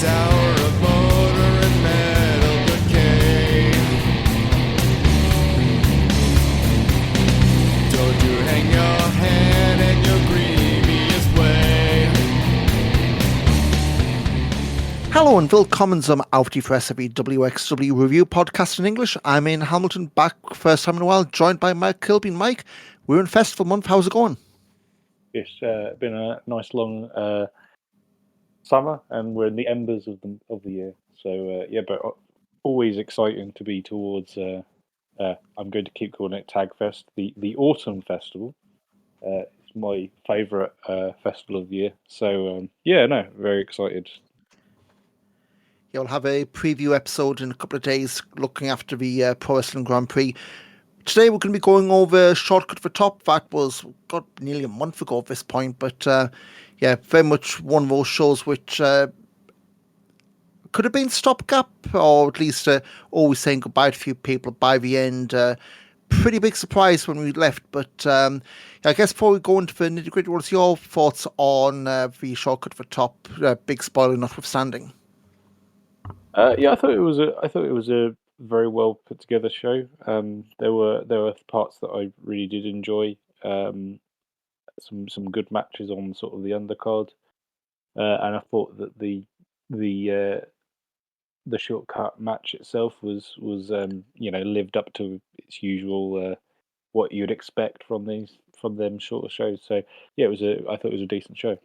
tower of motor and metal decay. Don't you hang your head in your greeniest way. Hello and willkommen zum Auf Die Fresse wXw review podcast in English. I'm in Hamilton, back first time in a while, joined by Mike Kilby. Mike, we're in festival month. How's it going? It's been a nice long summer, and we're in the embers of the year. So but always exciting to be towards. I'm going to keep calling it Tagfest, the autumn festival. It's my favourite festival of the year. So very excited. You'll have a preview episode in a couple of days looking after the Pro Wrestling Grand Prix. Today we're going to be going over Shortcut for Top. That was nearly a month ago at this point, but very much one of those shows which could have been stopgap, or at least always saying goodbye to a few people by the end. Pretty big surprise when we left, but I guess before we go into the nitty gritty, what's your thoughts on the Shortcut for Top? Big spoiler notwithstanding. I thought it was a very well put together show. There were parts that I really did enjoy. Some good matches on sort of the undercard, and I thought that the shortcut match itself was lived up to its usual what you'd expect from them shorter shows. So I thought it was a decent show.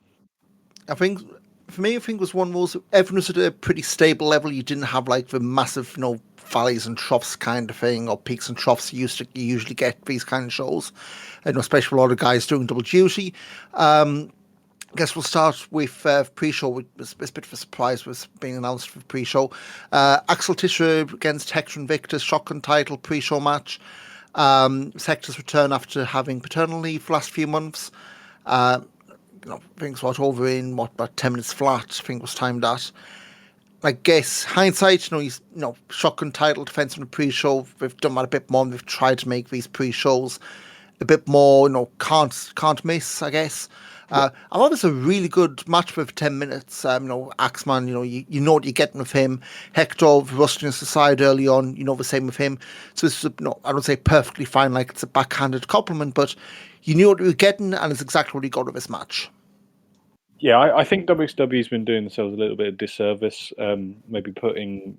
For me, I think it was one of those, everyone was at a pretty stable level. You didn't have like the massive, valleys and troughs kind of thing, or peaks and troughs you usually get these kind of shows. Especially a lot of guys doing double duty. I guess we'll start with pre-show. It's a bit of a surprise was being announced for pre-show. Axel Tischer against Hector Invictus, shotgun title pre-show match. Hector's return after having paternal leave for the last few months. Things over in about 10 minutes flat. I think was timed at. I guess hindsight, he's shotgun title defense in the pre-show. We've done that a bit more. We've tried to make these pre-shows a bit more, can't miss. I guess. I thought it was a really good match for 10 minutes. Axeman, you know what you're getting with him. Hector rusting us aside early on. The same with him. So this is I don't say perfectly fine, like it's a backhanded compliment, but you knew what you were getting, and it's exactly what you got of this match. Yeah, I think wXw's been doing themselves a little bit of disservice, maybe putting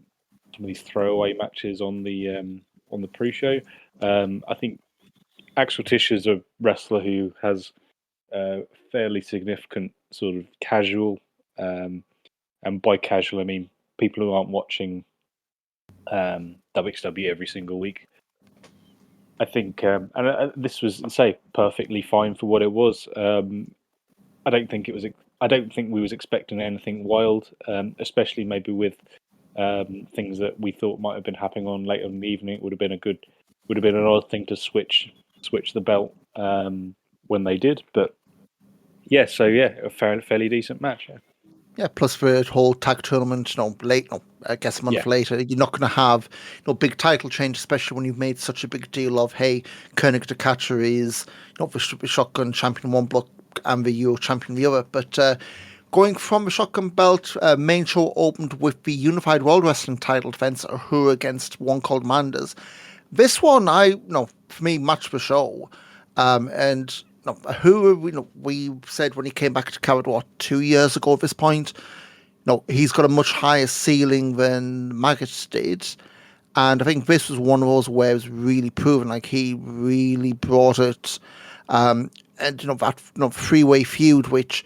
some of these throwaway matches on the pre-show. I think Axel Tischer's a wrestler who has fairly significant sort of casual, and by casual I mean people who aren't watching wXw every single week. I think, and this was, perfectly fine for what it was. I don't think we was expecting anything wild, especially maybe with things that we thought might have been happening on later in the evening. It would have been an odd thing to switch the belt when they did. But a fairly decent match. Yeah, plus the whole tag tournament, I guess a month later, you're not going to have big title change, especially when you've made such a big deal of, hey, Koenig de Catcher is the shotgun champion one block and the Euro champion the other. But going from the shotgun belt, main show opened with the Unified World Wrestling title defense, Uhura against one called Manders. This one, for me, matched the show. And Uhura, we said when he came back to Coward, 2 years ago at this point, he's got a much higher ceiling than Maggots did. And I think this was one of those where it was really proven, like he really brought it. And that three-way feud, which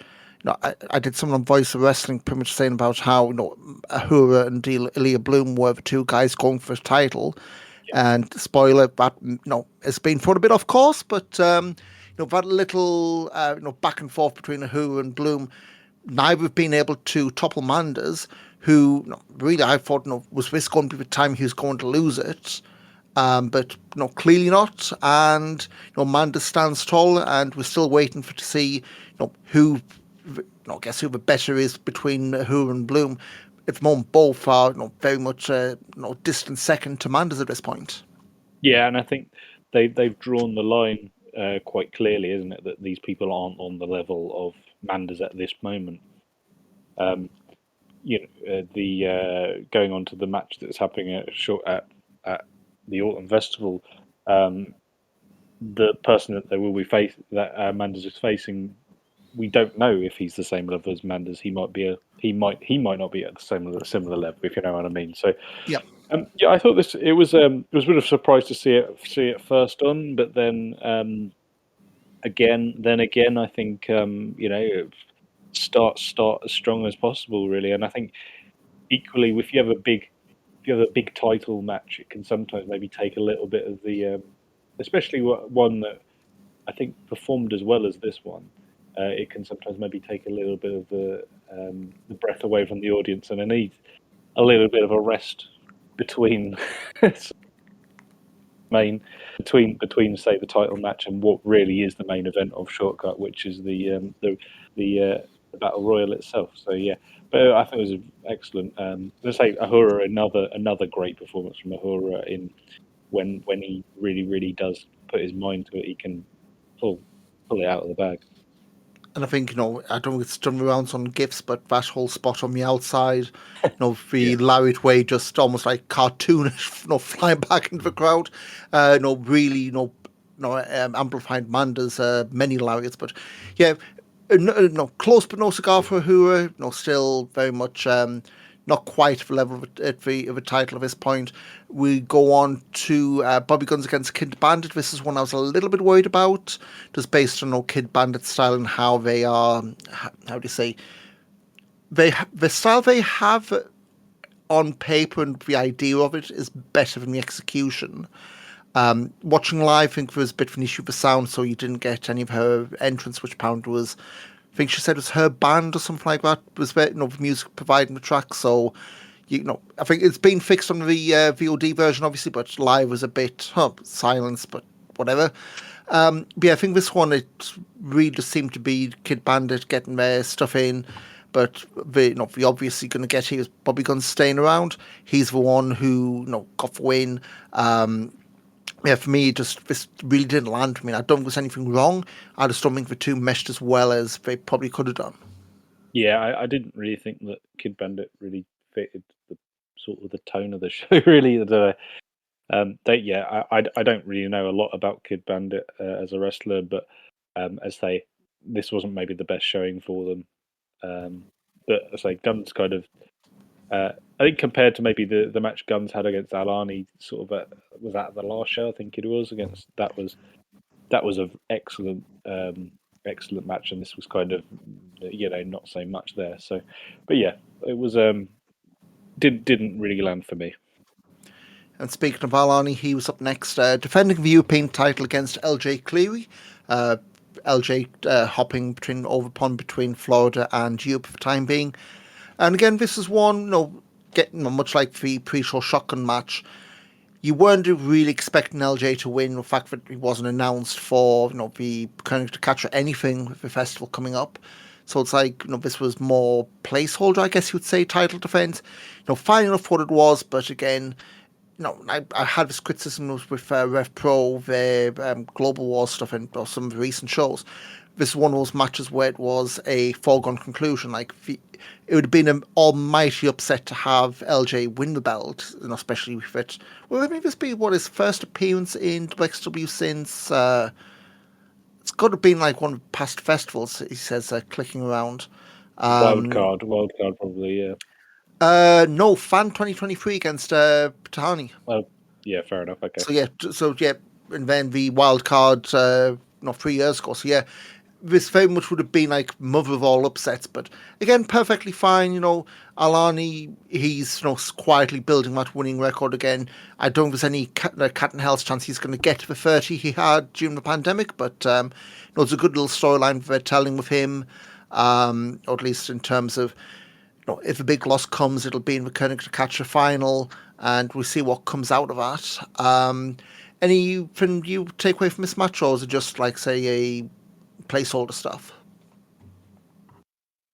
I did something on Voice of Wrestling pretty much saying about how Uhura and Ilya Bloom were the two guys going for his title. Yeah. And spoiler, that it's been thrown a bit off course, but that little back and forth between Uhura and Bloom, neither have been able to topple Manders, who really I thought was this going to be the time he was going to lose it. But clearly not, and Manders stands tall, and we're still waiting to see who the better is between Uhura and Bloom. At the moment, both are very much distant second to Manders at this point. Yeah, and I think they've drawn the line quite clearly, isn't it? That these people aren't on the level of Manders at this moment. the going on to the match that's happening at the Autumn Festival, the person that they will be that Manders is facing, we don't know if he's the same level as Manders. He might not be at the similar level, if you know what I mean. So Yeah. yeah, I thought it was a bit of a surprise to see it first on, but then again, I think start as strong as possible, really. And I think equally, if you have a big title match, it can sometimes maybe take a little bit of the, especially one that I think performed as well as this one. It can sometimes maybe take a little bit of the breath away from the audience, and they need a little bit of a rest between between say the title match and what really is the main event of Shortcut, which is the battle royal itself. So yeah, but I think it was excellent. Let's say Ahura, another great performance from Ahura in when he really does put his mind to it, he can pull it out of the bag. And I think, I don't know if it's done rounds on GIFs, but that whole spot on the outside, the Lariat way, just almost like cartoonish, flying back into the crowd, really, amplified Manda's many Lariats. But yeah, no, close but no cigar for Ahura, still very much not quite the level of a title at this point. We go on to Bobby Guns against Kid Bandit. This is one I was a little bit worried about, just based on Kid Bandit style and how they are, how do you say, the style they have on paper and the idea of it is better than the execution. Watching live, I think there was a bit of an issue with the sound, so you didn't get any of her entrance, which apparently was, I think she said it was her band or something like that, was the music providing the track. So, I think it's been fixed on the VOD version, obviously, but live was a bit silence, but whatever. But yeah, I think this one, it really just seemed to be Kid Bandit getting their stuff in. But the obviously going to get here is Bobby Guns staying around. He's the one who got the win. Yeah, for me, this really didn't land for me. I don't think there's anything wrong. I just don't think the two meshed as well as they probably could have done. Yeah, I didn't really think that Kid Bandit really fitted the sort of the tone of the show. Really, I don't really know a lot about Kid Bandit as a wrestler, but this wasn't maybe the best showing for them. But as I say, Guns kind of, I think compared to maybe the match Guns had against Alani, sort of was that the last show? I think it was against that was an excellent match, and this was kind of not so much there. So, but yeah, it was didn't really land for me. And speaking of Alani, he was up next, defending the European title against LJ Cleary. LJ hopping between Florida and Europe for the time being. And again, this is one, getting much like the pre-show shotgun match. You weren't really expecting LJ to win. The fact that he wasn't announced for the König to Catch or anything with the festival coming up. So it's like this was more placeholder, I guess you would say, title defense. Fine enough what it was, but again, I had this criticism with Rev Pro, their Global War stuff, and some of the recent shows. This is one of those matches where it was a foregone conclusion. Like, it would have been an almighty upset to have LJ win the belt, especially with it. Well, maybe this be his first appearance in wXw since. It's got to have been like one of the past festivals. He says, clicking around. Wild card, probably, yeah. No, Fan 2023 against Patani. Well, yeah, fair enough. Okay. So yeah, and then the wild card, 3 years ago. So yeah, this very much would have been like mother of all upsets. But again, perfectly fine. Alani, he's quietly building that winning record again. I don't think there's any cat in hell's chance he's going to get to the 30 he had during the pandemic. But it's a good little storyline they're telling with him, or at least in terms of. If a big loss comes, it'll be in the König to Catch a final, and we'll see what comes out of that. Anything you take away from this match, or is it just like, say, a placeholder stuff?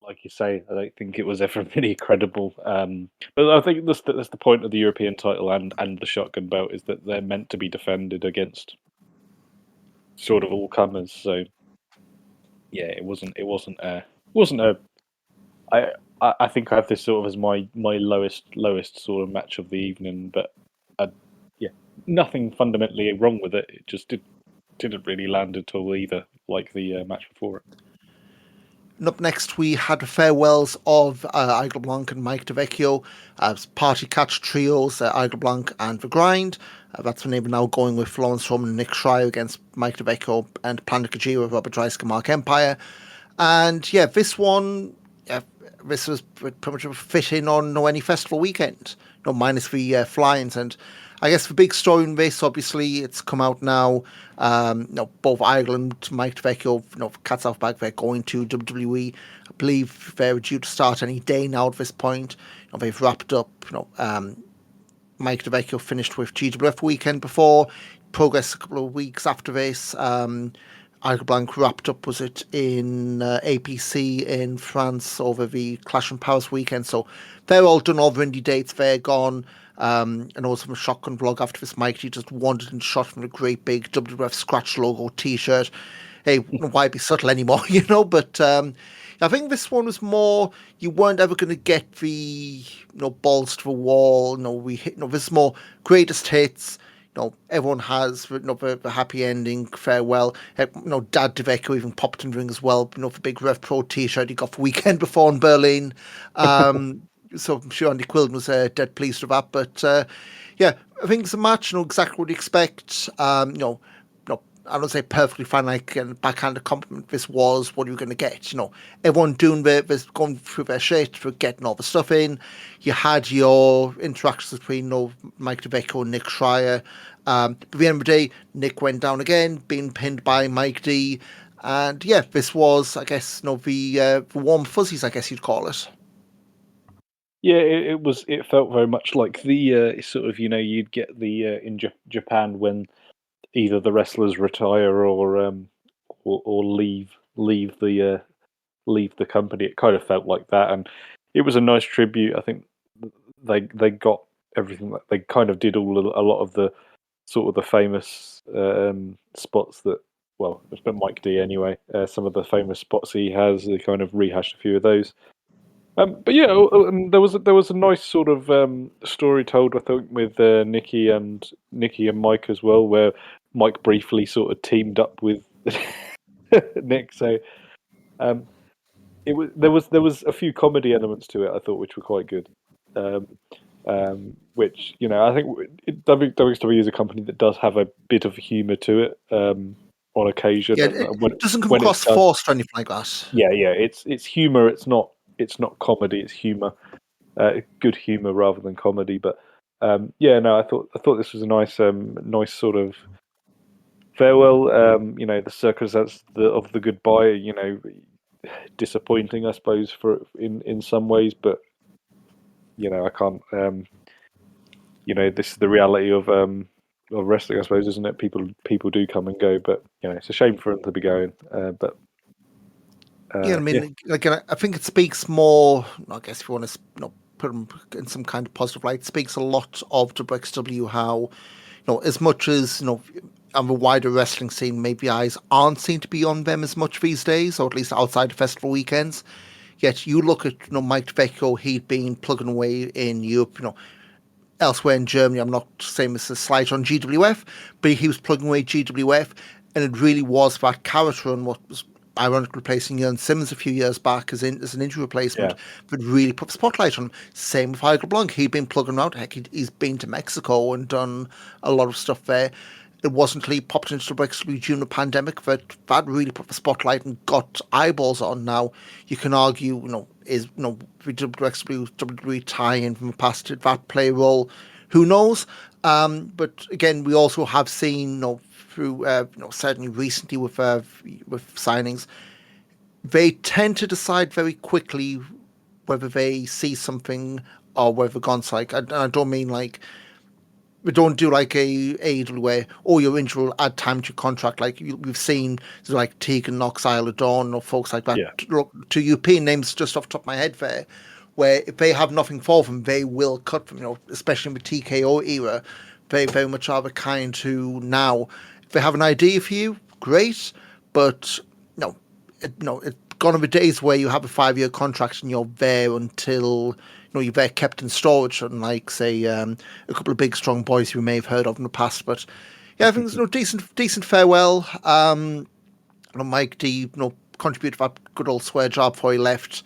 Like you say, I don't think it was ever really credible. But I think that's the point of the European title and the shotgun belt, is that they're meant to be defended against sort of all comers. So yeah, it wasn't a. I think I have this sort of as my lowest sort of match of the evening, but yeah, nothing fundamentally wrong with it. It just didn't really land at all either, like the match before it. And up next, we had the farewells of Igor Blanc and Mike DeVecchio as party catch trios, Igor Blanc and The Grind. That's when they were now going with Florence Roman and Nick Schreier against Mike DeVecchio and Planet Kojiro, Robert Dreisker, Mark Empire. And yeah, this one, this was pretty much a fit in on any festival weekend, minus the fly-ins. And I guess the big story in this, obviously, it's come out now. Both Ireland, Mike DeVecchio, Cats Off Back, they're going to WWE. I believe they're due to start any day now at this point. They've wrapped up. Mike DeVecchio finished with GWF weekend before. Progress a couple of weeks after this. Igor Blanc wrapped up, was it, in APC in France over the Clash in Paris weekend. So they're all done, all the indie dates, they're gone. And also from a Shotgun vlog after this, Mike, he just wandered and shot from a great big WWF scratch logo t-shirt. Hey, why be subtle anymore, But I think this one was more, you weren't ever going to get the balls to the wall. We hit. This is more greatest hits. Everyone has the happy ending, farewell. Dad DeVecchio even popped in the ring as well. The big Rev Pro t-shirt he got the weekend before in Berlin. So I'm sure Andy Quilden was dead pleased with that. But yeah, I think it's a match. Exactly what you expect. I don't say perfectly fine, like a backhanded compliment. This was what you were going to get. Everyone doing this, going through their shit, for getting all the stuff in. You had your interactions between Mike DeVecchio and Nick Schreier. But at the end of the day, Nick went down again, being pinned by Mike D. And yeah, this was, I guess, the warm fuzzies, I guess you'd call it. Yeah, it was. It felt very much like the sort of you'd get the in Japan when either the wrestlers retire or leave the company. It kind of felt like that, and it was a nice tribute. I think they got everything. They kind of did a lot of the sort of the famous spots that. Well, it's been Mike D anyway. Some of the famous spots he has, they kind of rehashed a few of those. But yeah, there was a nice sort of story told, I think, with Nikki and Mike as well, where Mike briefly sort of teamed up with Nick. So there was a few comedy elements to it, I thought, which were quite good. Which I think wXw is a company that does have a bit of humour to it on occasion. Yeah, it doesn't come across forced or anything like that. Yeah, it's humour. It's not comedy. It's humour, good humour rather than comedy. But I thought this was a nice sort of farewell. The circumstance of the goodbye. Disappointing, I suppose, for in some ways. But I can't. This is the reality of wrestling, I suppose, isn't it? People do come and go, but it's a shame for them to be going. But I think it speaks more. I guess if you want to put them in some kind of positive light, it speaks a lot of wXw how as much as on the wider wrestling scene, maybe eyes aren't seen to be on them as much these days, or at least outside of festival weekends. Yet you look at Mike DeVecchio, he'd been plugging away in Europe, elsewhere in Germany. I'm not saying this is a slight on GWF, but he was plugging away GWF, and it really was that character and what was ironically replacing Jörn Simmons a few years back as an injury replacement, but really put the spotlight on him. Same with Igor Blanc. He'd been plugging out. Heck, he's been to Mexico and done a lot of stuff there. It wasn't until he popped into the wXw during the pandemic that really put the spotlight and got eyeballs on. Now, you can argue, is the wXw WWE tie-in from the past, did that play a role? Who knows? But again, we also have seen, through certainly recently with signings, they tend to decide very quickly whether they see something or whether gone like. I don't mean like we don't do like a AEW where your injury will add time to your contract. Like we've seen like Tegan Knox, Isla Dawn, or folks like that. Yeah. To European names just off the top of my head there, where if they have nothing for them, they will cut them. Especially in the TKO era, they very much are the kind who now, if they have an idea for you, great, but it gone are the days where you have a 5-year contract and you're there until you're there kept in storage, unlike say a couple of big strong boys you may have heard of in the past. But yeah, I think it's decent farewell. Mike D contributed that good old swear job before he left,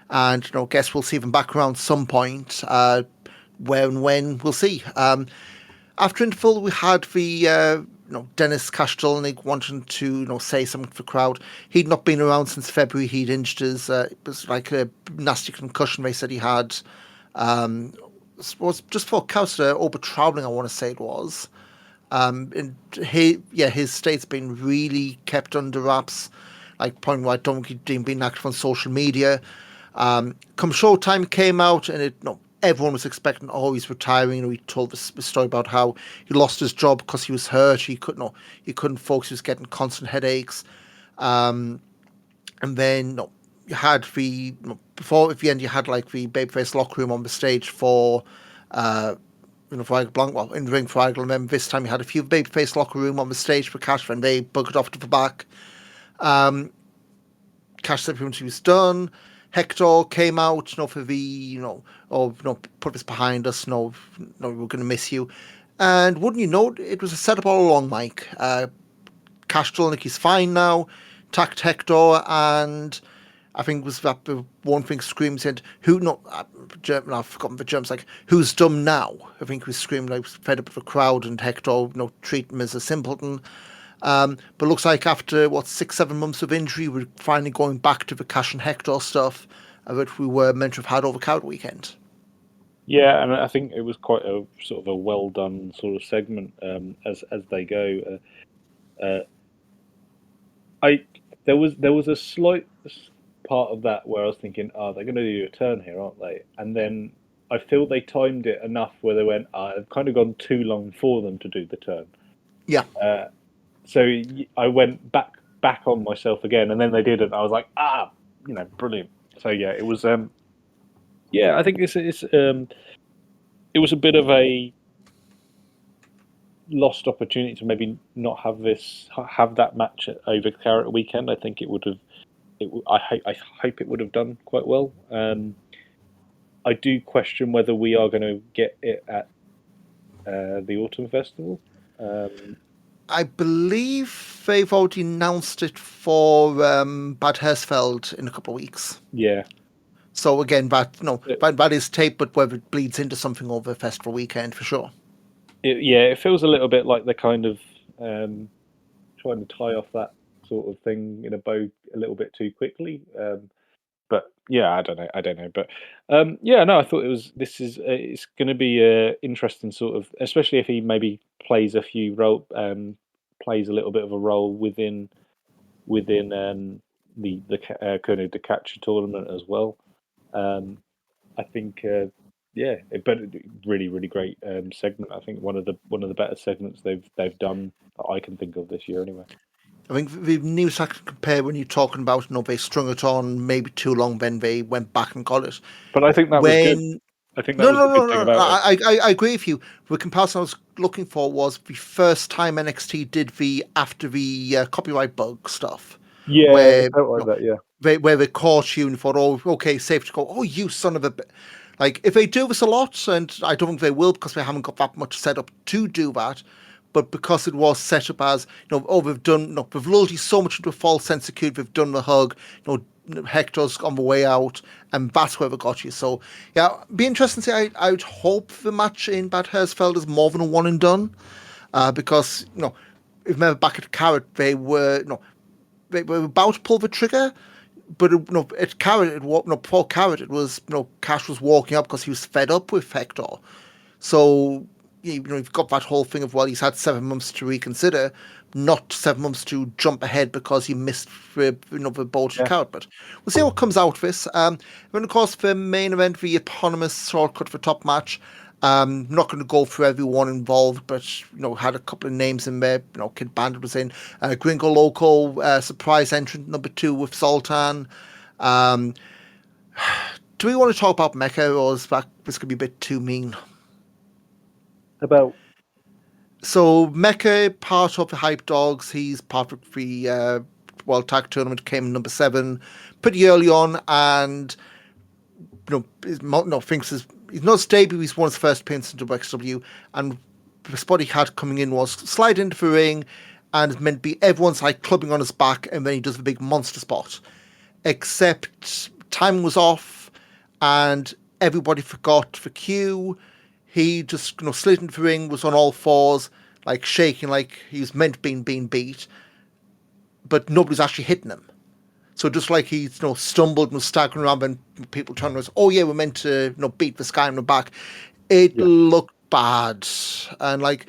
and guess we'll see him back around some point. Where and when we'll see. After interval, we had the Dennis Kastelnik wanting to say something for the crowd. He'd not been around since February. He'd injured his it was like a nasty concussion they said he had. Was just for Kauster over travelling, I want to say it was. And his state's been really kept under wraps. Like point where I don't think he'd been active on social media. Come showtime came out and everyone was expecting, he's retiring. He told this story about how he lost his job because he was hurt. He couldn't focus. He was getting constant headaches. And then you had before at the end you had like the babyface locker room on the stage for for Igel Blanc, in the ring for Igel, and then this time you had a few babyface locker room on the stage for Cash, and they buggered off to the back. Cash said he was done. Hector came out, for the, put this behind us, we're going to miss you. And wouldn't you know, it was a setup all along, Mike. Cash Stolnik is fine now, attacked Hector, and I think it was that one thing screaming said, I've forgotten the German's like, who's dumb now? I think he was screaming, like, fed up with the crowd, and Hector, treating him as a simpleton. But looks like after 6-7 months of injury, we're finally going back to the Cash and Hector stuff that we were meant to have had over Cowd Weekend. Yeah, and I think it was quite a sort of a well done sort of segment as they go. There was a slight part of that where I was thinking, they're going to do a turn here, aren't they? And then I feel they timed it enough where they went, I've kind of gone too long for them to do the turn. Yeah. So I went back on myself again, and then they did it. And I was like, brilliant. So yeah, it was. I think it was a bit of a lost opportunity to maybe not have that match over Carrot Weekend. I think it would have. I hope it would have done quite well. I do question whether we are going to get it at the Autumn Festival. I believe they've already announced it for Bad Hersfeld in a couple of weeks. Yeah. So again, that is tape, but whether it bleeds into something over Festival Weekend for sure. It feels a little bit like they're kind of trying to tie off that sort of thing in a bow a little bit too quickly. But yeah, I don't know. But I thought it's going to be interesting sort of, especially if he maybe plays a few plays a little bit of a role within the König de Catcher tournament as well. I think but really really great segment. I think one of the better segments they've done that I can think of this year anyway. I think the news I can compare when you're talking about, they strung it on maybe too long, then they went back and got it. But I think that was good. I think that was the good thing about it. I agree with you. The comparison I was looking for was the first time NXT did after the copyright bug stuff. Yeah, where, where they caught you and thought, okay, safe to go. You son of a... Like, if they do this a lot, and I don't think they will because they haven't got that much set up to do that, but because it was set up as, we've done, we've lulled you so much into a false sense of security, we've done the hug, Hector's on the way out, and that's where we got you. So, yeah, be interesting to see. I would hope the match in Bad Hersfeld is more than a one and done, because, if you remember back at Carrot, they were about to pull the trigger, but at Carrot, before Carrot, it was, Cash was walking up because he was fed up with Hector. So, you've got that whole thing of, he's had 7 months to reconsider, not 7 months to jump ahead because he missed the bolted Carrot. But we'll see what comes out of this. Then, of course, the main event, the eponymous shortcut for top match. Not going to go through everyone involved, but had a couple of names in there. Kid Bandit was in. Gringo Loco, surprise entrant number 2 with Sultan. Do we want to talk about Mecca, or is this going to be a bit too mean? About? So Mecca, part of the Hype Dogs, he's part of the World Tag Tournament came in number 7 pretty early on, and thinks he's not his debut. He's one of his first appearances into wXw, and the spot he had coming in was slide into the ring, and it's meant to be everyone's like clubbing on his back, and then he does the big monster spot. Except time was off, and everybody forgot the cue. He just slid into the ring, was on all fours, like shaking like he was meant to be being beat, but nobody's actually hitting him. So just like he stumbled and was staggering around, and people turned around, oh yeah, we're meant to beat this guy in the back. It looked bad, and like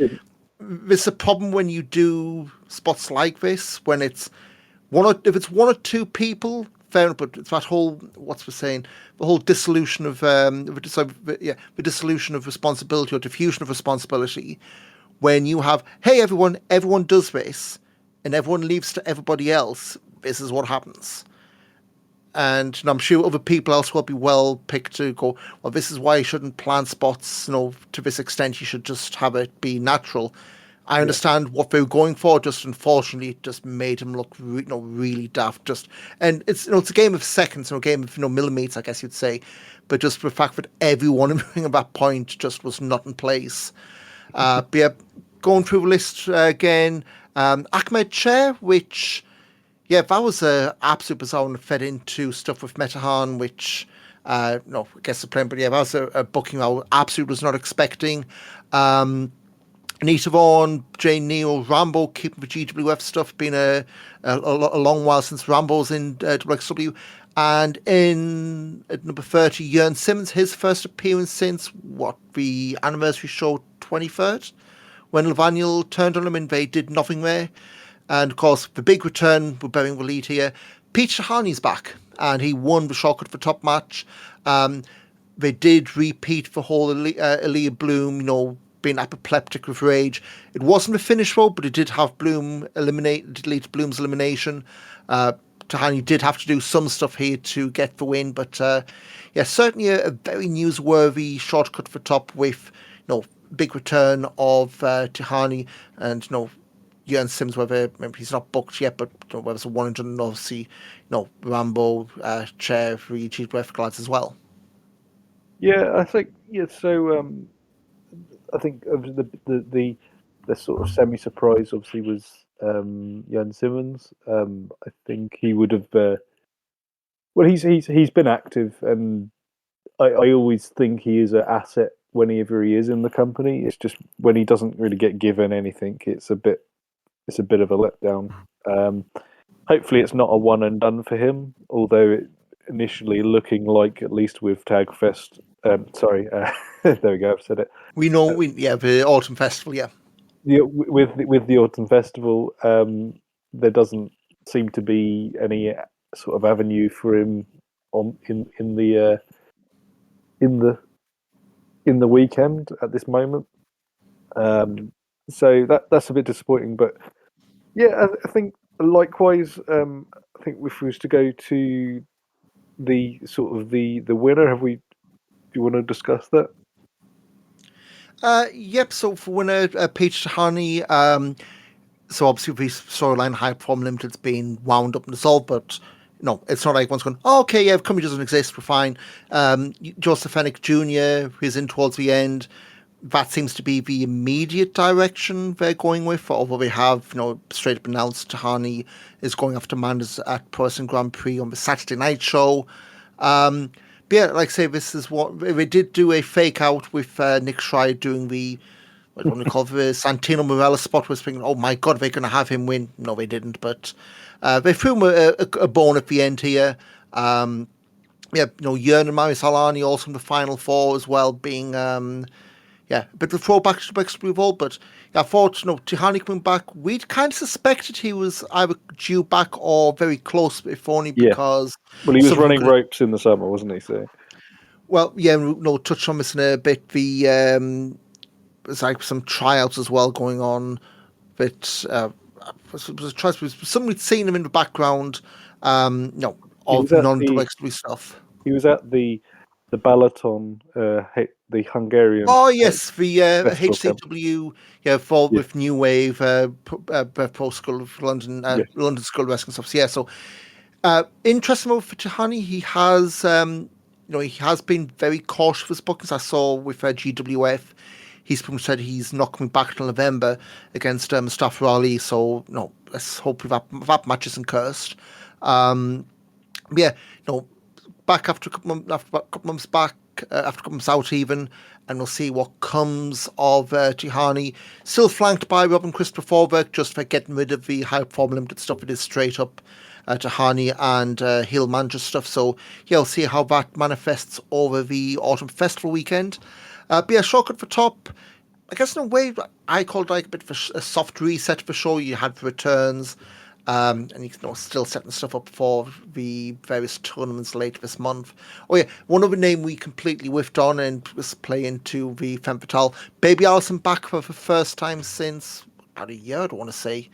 there's a problem when you do spots like this when it's if it's one or two people, fair enough, but it's that whole the whole dissolution of the dissolution of responsibility or diffusion of responsibility. When you have, hey, everyone does this, and everyone leaves to everybody else, this is what happens. And I'm sure other people else will be well picked to go, well, this is why you shouldn't plan spots, to this extent, you should just have it be natural. I understand what they were going for, just unfortunately it just made him look really daft. And it's it's a game of seconds, a game of millimeters, I guess you'd say. But just the fact that everyone at that point just was not in place. But yeah, going through the list again, Ahmed Chair, which, that was a absolute bizarre one that fed into stuff with Metahan, which, I guess the plan, but that was a booking I absolutely was not expecting. Anita Vaughan, Jane Neal, Rambo, keeping the GWF stuff, been a long while since Rambo's in WXW. And at number 30, Jørn Simmons, his first appearance since, the anniversary show 23rd, when Levaniel turned on him and they did nothing there. And, of course, the big return, we're bearing the lead here, Pete Shahani's back, and he won the shortcut for top match. They did repeat the whole Aaliyah Bloom, being apoplectic with rage. It wasn't a finish roll, but it did have Bloom did lead to Bloom's elimination. Tahani did have to do some stuff here to get the win, but certainly a very newsworthy shortcut for top with big return of Tahani and Jørn Sims, whether maybe he's not booked yet, but whether it's a 100, and obviously Rambo, Chair, three GWF lads as well. Yeah, I think so. I think the sort of semi-surprise obviously was Jørn Simmons. I think he would have. Well, he's been active, and I always think he is an asset whenever he is in the company. It's just when he doesn't really get given anything, it's a bit of a letdown. Hopefully, it's not a one and done for him. Although it initially looking like, at least with Tagfest. There we go. I've said it. We know, the Autumn Festival, yeah. With the Autumn Festival, there doesn't seem to be any sort of avenue for him in the weekend at this moment. So that's a bit disappointing. But yeah, I think likewise. I think if we was to go to the sort of the winner, do you want to discuss that? Yep. So for winner, Peach Tahani. So obviously the storyline Hype Form Limited's been wound up and dissolved, but no, it's not like one's going, oh, okay, yeah, the company doesn't exist, we're fine. Joseph Fennick Jr., who's in towards the end, that seems to be the immediate direction they're going with, although they have, straight up announced Tahani is going after Manders at Pro Wrestling Grand Prix on the Saturday night show. But yeah, like I say, this is what they did do a fake out with Nick Schreier doing the, what do you want to call the Santino Morella spot, was thinking, oh my god, they're going to have him win. No, they didn't, but they threw him a bone at the end here. Jørn and Marius Alani also in the final four as well, being a bit of a throwback to WXW Revolt, but I thought, Tahani coming back, we'd kind of suspected he was either due back or very close, if only because... Well, he was running ropes in the summer, wasn't he? So, well, yeah, touch on this in a bit. There's like some tryouts as well going on, but somebody'd seen him in the background, of non-WXW stuff. He was at the the Balaton, the Hungarian. Oh yes, the Festival camp. HCW, Yeah. with New Wave, Pro School of London, Yes. London School of Wrestling stuff. So, yeah, so interesting move for Tahani. He has, he has been very cautious with his bookings. I saw with GWF, he's pretty much said he's not coming back till November against Mustafa Ali. So, let's hope that match isn't cursed. Yeah, back after after a couple months back, after a couple months out even, and we'll see what comes of Tihani. Still flanked by Robin Christopher Forberg, just for getting rid of the high perform limited stuff. It is straight up Tihani and heel manager stuff. So yeah, we'll see how that manifests over the autumn festival weekend. But yeah, shortcut for top. I guess in a way, I called like a bit of a soft reset for sure. You had the returns. And you're still setting stuff up for the various tournaments later this month. Oh yeah, one other name we completely whiffed on and was playing to the Femme Fatale. Baby Allison back for the first time since about a year, I don't want to say.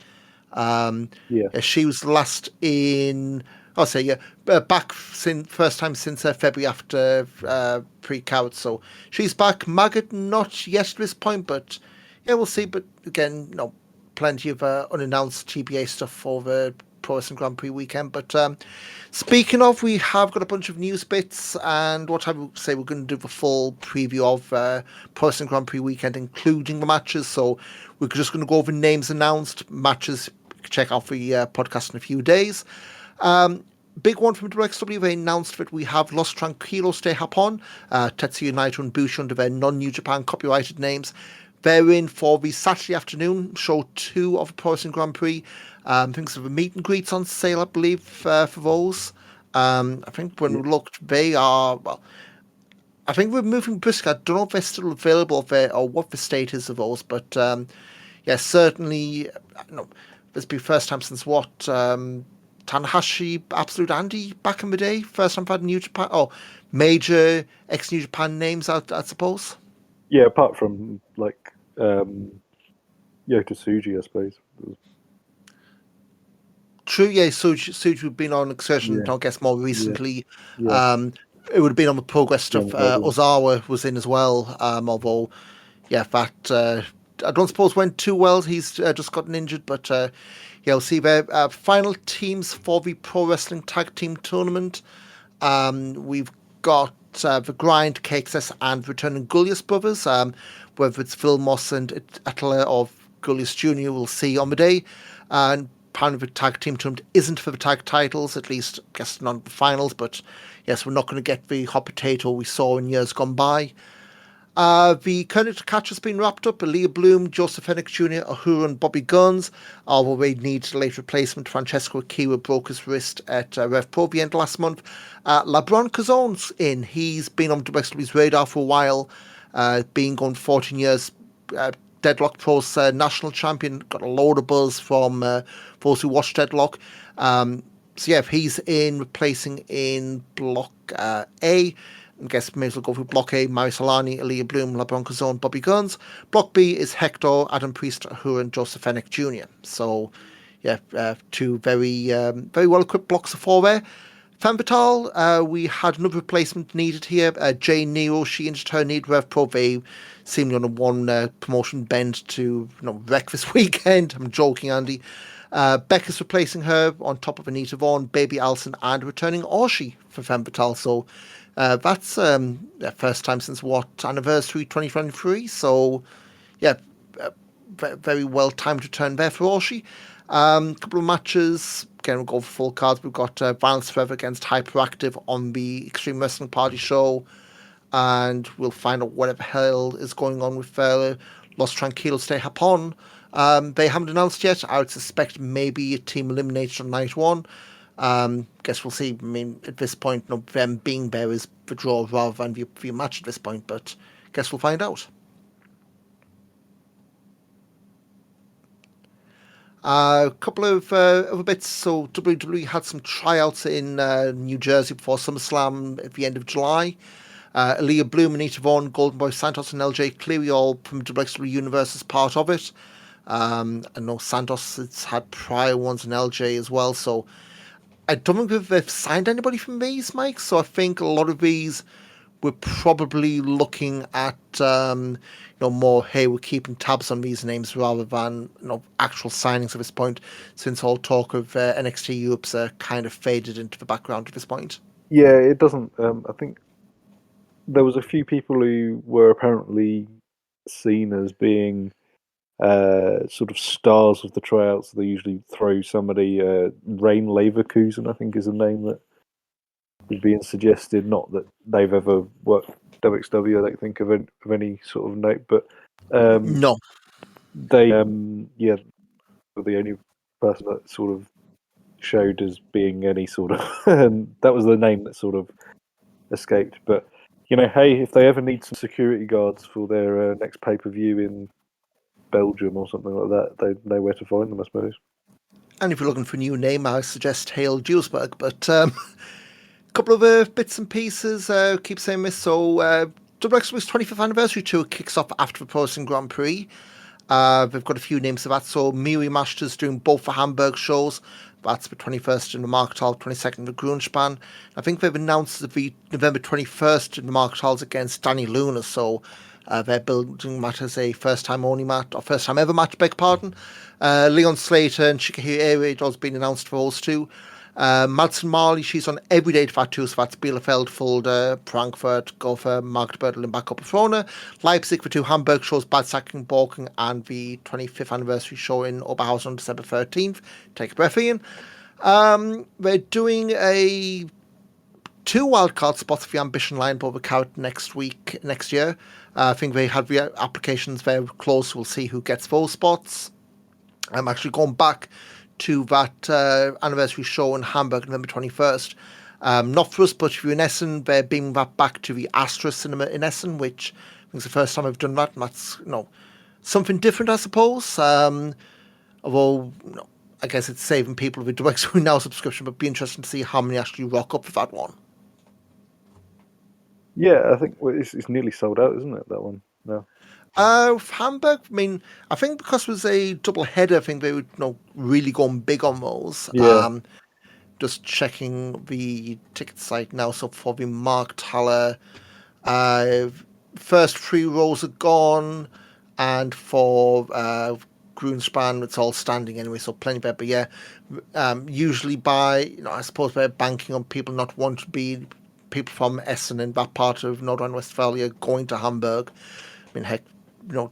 She was last in. I'll say back first time since February after pre-count. So she's back. Maggot not yet at this point, but yeah, we'll see. But again, plenty of unannounced TBA stuff for the Pro Wrestling Grand Prix weekend. But speaking of, we have got a bunch of news bits, and what I would say we're going to do the full preview of Pro Wrestling Grand Prix weekend, including the matches. So we're just going to go over names announced, matches. Check out the podcast in a few days. Big one from wXw, they announced that we have Los Tranquilos de Japón, Tetsuya Naito and Bushi under their non-New Japan copyrighted names. They're in for the Saturday afternoon, show 2 of the Pro Wrestling Grand Prix. I think some of the meet and greets on sale, I believe, for those. I think when we looked, they are, well, I think we're moving brisk. I don't know if they're still available there or what the status of those, but yeah, certainly, this will be first time since what, Tanahashi, Absolute Andy back in the day? First time I've had New Japan, major ex-New Japan names, I suppose. Yeah, apart from like Yota Tsuji, I suppose. True, yeah. Suji would have been on Excursion, I guess, more recently. Yeah. It would have been on the Progress stuff. Ozawa was in as well, although, yeah, that I don't suppose went too well. He's just gotten injured, but yeah, we'll see there. Final teams for the Pro Wrestling Tag Team Tournament. We've got the Grind, KXS, and returning Gullius brothers. Whether it's Phil Moss and Attila or Gullius Jr., we'll see on the day. And apparently the tag team tournament isn't for the tag titles, at least I guess not the finals, but yes, we're not going to get the hot potato we saw in years gone by. The Koenigsegg catch has been wrapped up. Aaliyah Bloom, Joseph Hennick Jr., Ahura and Bobby Guns. Although they need a late replacement. Francesco Akira broke his wrist at Rev Pro the end last month. LeBron Cazon's in. He's been on WXW's radar for a while, being going 14 years. Deadlock Pro's national champion, got a load of buzz from those who watched Deadlock. So yeah, if he's in, replacing in Block A, I guess may as well go for Block A, Mari Solani, Aaliyah Bloom, LeBron Cazone, Bobby Guns. Block B is Hector, Adam Priest, Ahura, and Joseph Hennick Jr. So yeah, 2 very well equipped blocks of 4 there. Femme Fatale, we had another replacement needed here. Jane Nero, she injured her knee. Rev Pro, they seemingly on a one promotion bend to wreck this weekend. I'm joking, Andy. Becca's replacing her on top of Anita Vaughan, Baby Allison, and returning Orshi for Femme Fatale. So that's first time since what, anniversary 2023. So yeah, very well timed return there for Orshi. Couple of matches. Again, we'll go for full cards. We've got Violence Forever against Hyperactive on the Extreme Wrestling Party show. And we'll find out whatever hell is going on with Los Tranquilos de Japón. They haven't announced yet. I would suspect maybe a team eliminated on night 1. Guess we'll see. I mean, at this point, them being there is the draw rather than the match at this point. But guess we'll find out. A couple of other bits. So WWE had some tryouts in New Jersey before SummerSlam at the end of July. Aaliyah Bloom, Anita Vaughan, Golden Boy Santos, and LJ Cleary all from WWE Universe as part of it. I know Santos has had prior ones and LJ as well. So I don't think they've signed anybody from these, Mike. So I think a lot of these we're probably looking at more, hey, we're keeping tabs on these names rather than actual signings at this point, since all talk of NXT Europe's kind of faded into the background at this point. Yeah, it doesn't. I think there was a few people who were apparently seen as being sort of stars of the tryouts. They usually throw somebody. Rain Leverkusen, I think, is a name that is being suggested. Not that they've ever worked wXw. I don't think of any sort of note, but No. they yeah, were the only person that sort of showed as being any sort of and that was the name that sort of escaped. But hey, if they ever need some security guards for their next pay-per-view in Belgium or something like that, they know where to find them, I suppose. And if you're looking for a new name, I suggest Hale Duisburg. But a couple of bits and pieces, keep saying this. So wXw's 25th anniversary tour kicks off after the Pro Wrestling Grand Prix. They've got a few names of that. So Miri Master's doing both the Hamburg shows. That's the 21st in the Markthal, 22nd in the Grünspan. I think they've announced the November 21st in the Markthals against Danny Luna. So they're building that as a first-time only match, or first-time ever match, beg pardon. Leon Slater and Shikahiro Eri has been announced for those two. Madsen Marley, she's on every day to that too, so that's Bielefeld, Fulda, Frankfurt, Gotha, Magdeburg, Limbach, Oberfrohna, Leipzig for two Hamburg shows, Bad Sackling, Borken, and the 25th anniversary show in Oberhausen on December 13th. Take a breath, Ian. We're doing two wildcard spots for the Ambition line, but we'll count next year. I think they had the applications very close. We'll see who gets those spots. I'm actually going back to that anniversary show in Hamburg, November 21st. Not for us, but if you're in Essen, they're bringing that back to the Astra Cinema in Essen, which I think is the first time I've done that, and that's something different, I suppose. Although I guess it's saving people with wXw Now subscription, but it'd be interesting to see how many actually rock up for that one. Yeah, I think it's nearly sold out, isn't it, that one? No. Hamburg, I mean, I think because it was a double header, I think they would really going big on those. Yeah. Just checking the ticket site now. So for the Markthalle, first 3 rows are gone, and for Grünspan, it's all standing anyway, so plenty better. But yeah, usually by, I suppose they're banking on people not wanting to be people from Essen and that part of North Rhine-Westphalia going to Hamburg. I mean, heck,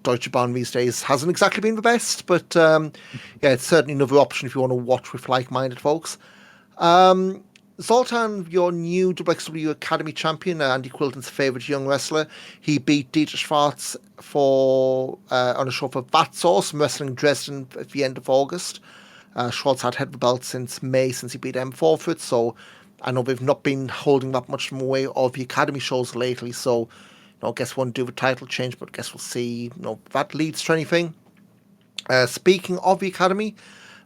Deutsche Bahn these days hasn't exactly been the best, but yeah, it's certainly another option if you want to watch with like-minded folks. Zoltan, your new wXw Academy champion, Andy Quilton's favourite young wrestler, he beat Dieter Schwartz on a show for Vatsos from Wrestling Dresden at the end of August. Schwartz had the belt since May, since he beat M4 for it, so I know they've not been holding that much more way of the Academy shows lately, so I guess we'll do the title change, but I guess we'll see if that leads to anything. Speaking of the Academy,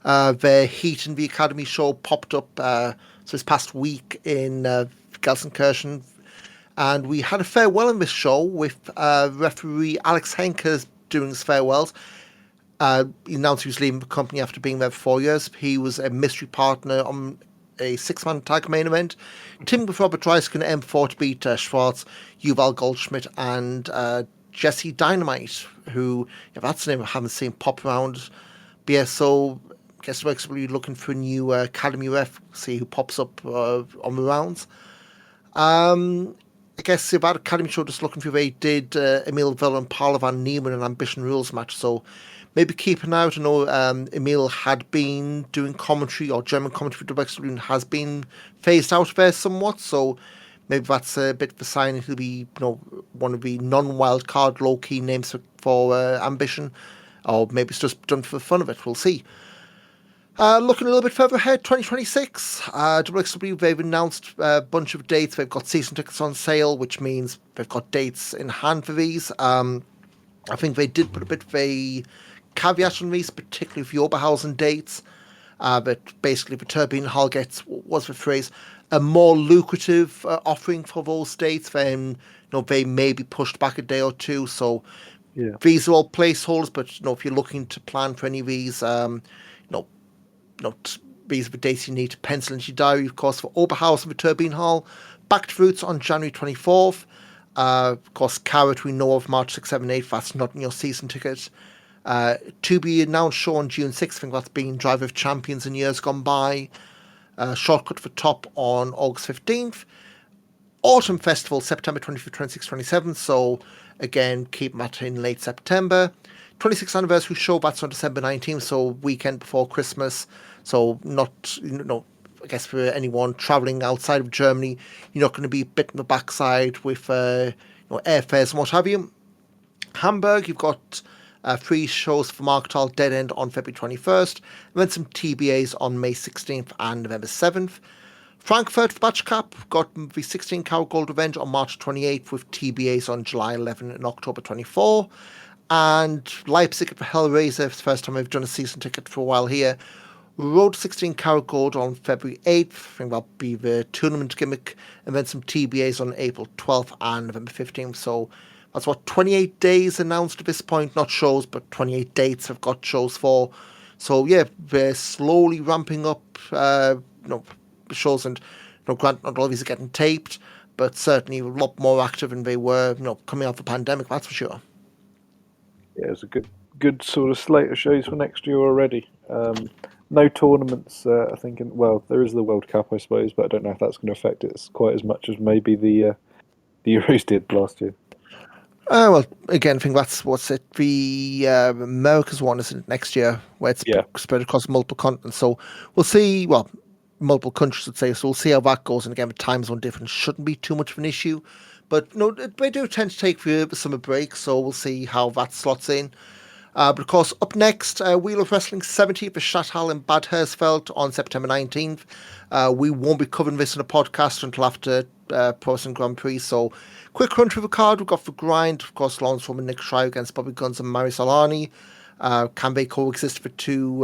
the Heat in the Academy show popped up this past week in Gelsenkirchen, and we had a farewell in this show with referee Alex Henke doing his farewells. He announced he was leaving the company after being there for 4 years. He was a mystery partner on a 6-man tag main event. Teaming with Robert Dreiskin and M4 to beat Schwartz, Yuval Goldschmidt, and Jesse Dynamite, who, if that's the name I haven't seen pop around. But yeah, so I guess we're actually looking for a new Academy ref, see who pops up on the rounds. I guess about Academy show, just looking for they did Emil Villa and Paolo Van Niemann an Ambition Rules match, so maybe keep an eye out. I know Emil had been doing commentary, or German commentary for wXw, has been phased out there somewhat, so maybe that's a bit of a sign he'll be one of the non-wild card low-key names for Ambition, or maybe it's just done for the fun of it. We'll see. Looking a little bit further ahead, 2026, wXw, they've announced a bunch of dates. They've got season tickets on sale, which means they've got dates in hand for these. I think they did put a bit of a caveat on these, particularly for the Oberhausen dates. But basically, the Turbine Hall gets, what's the phrase, a more lucrative offering for those dates. Then they may be pushed back a day or two. So yeah, these are all placeholders. But if you're looking to plan for any of these, these are the dates you need to pencil into your diary. Of course, for Oberhausen, the Turbine Hall, Back to Roots on January 24th. Of course, Carrot, we know of March 6, 7, 8. That's not in your season ticket. To be announced show on June 6th. I think that's been Drive of Champions in years gone by. Shortcut for Top on August 15th. Autumn Festival, September 25th, 26th, 27th. So, again, keep that in late September. 26th anniversary show, that's on December 19th, so weekend before Christmas. So, not, I guess for anyone travelling outside of Germany, you're not going to be bit in the backside with airfares and what have you. Hamburg, you've got 3 shows for Marktal Dead End on February 21st, and then some TBAs on May 16th and November 7th. Frankfurt for Batch Cap, got the 16 Karat Gold Revenge on March 28th with TBAs on July 11 and October 24. And Leipzig for Hellraiser, it's the first time I've done a season ticket for a while here. Road 16 Karat Gold on February 8th, I think that'll be the tournament gimmick, and then some TBAs on April 12th and November 15th. So that's 28 days announced at this point, not shows, but 28 dates I've got shows for. So yeah, they're slowly ramping up, shows, and granted, not all of these are getting taped, but certainly a lot more active than they were, coming out of the pandemic, that's for sure. Yeah, it's a good sort of slate of shows for next year already. No tournaments, I think. There is the World Cup, I suppose, but I don't know if that's going to affect it quite as much as maybe the Euros did last year. Well, again, I think that's the America's one, isn't it, next year, where it's spread across multiple continents. So we'll see, multiple countries would say, so we'll see how that goes. And again, the time zone difference shouldn't be too much of an issue. But they do tend to take the summer break, so we'll see how that slots in. But of course, up next, Wheel of Wrestling 70 for Stadthalle in Bad Hersfeld on September 19th. We won't be covering this in a podcast until after Pro Wrestling Grand Prix, so quick run through the card. We've got The Grind, of course, Lawrence Roman, Nick Schreier against Bobby Guns and Mari Solani. Can they coexist for 2?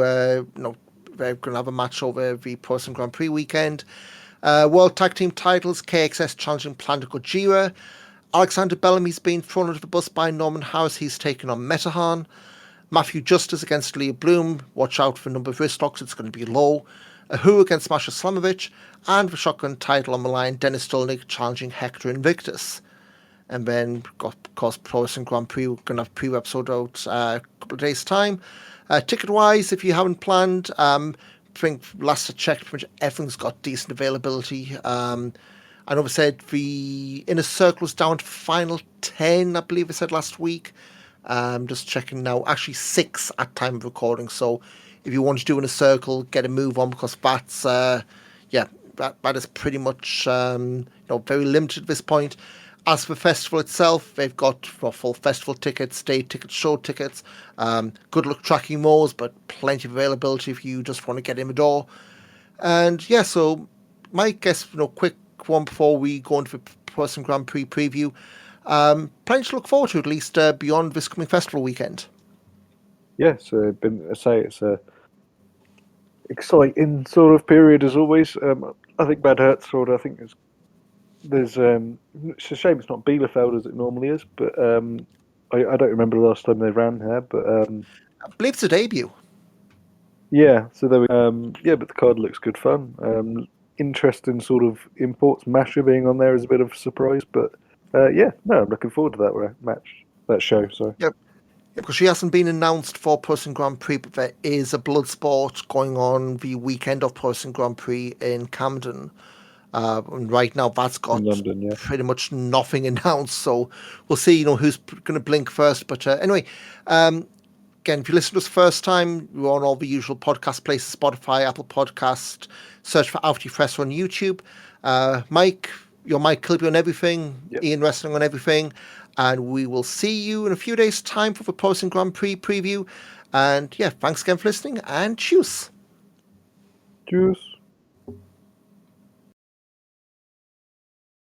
They're going to have a match over the Pro Wrestling Grand Prix weekend. World Tag Team titles, KXS challenging Planta Gojira. Alexander Bellamy's been thrown under the bus by Norman Harris. He's taken on Metahan. Matthew Justice against Leah Bloom. Watch out for a number of wrist locks. It's going to be low. Ahu against Masha Slamovich. And the shotgun title on the line, Dennis Stolnik challenging Hector Invictus. And then, of course, Pro Wrestling Grand Prix. We're going to have a preview episode out a couple of days' time. Ticket-wise, if you haven't planned, I think last I checked, pretty much everything's got decent availability. I know we said the Inner Circle was down to final 10, I believe I said last week. Just checking now. Actually, 6 at time of recording. So if you want to do Inner Circle, get a move on, because that's, that is pretty much very limited at this point. As for the festival itself, they've got full festival tickets, day tickets, show tickets. Good luck tracking those, but plenty of availability if you just want to get in the door. And yeah, so my guess, quick one before we go into the Pro Wrestling Grand Prix preview. Plenty to look forward to, at least beyond this coming festival weekend. Yes, it's a exciting sort of period as always. I think Bad Hersfeld, I think it's a shame it's not Bielefeld as it normally is, but I don't remember the last time they ran here, but I believe it's a debut. Yeah, so there but the card looks good fun. Interesting sort of imports. Masha being on there is a bit of a surprise, but I'm looking forward to that show. So Yep. Because she hasn't been announced for Pro Wrestling Grand Prix, but there is a blood sport going on the weekend of Pro Wrestling Grand Prix in Camden. And right now that's got London, pretty much nothing announced, so we'll see who's going to blink first. But anyway, again, if you listen to us first time, we're on all the usual podcast places: Spotify, Apple Podcast. Search for Auf Die Fresse on YouTube. Mike, your Mike Kilby on everything. Yep. Ian Wrestling on everything. And we will see you in a few days' time for the Pro Wrestling Grand Prix preview. And yeah, thanks again for listening, and cheers. Cheers.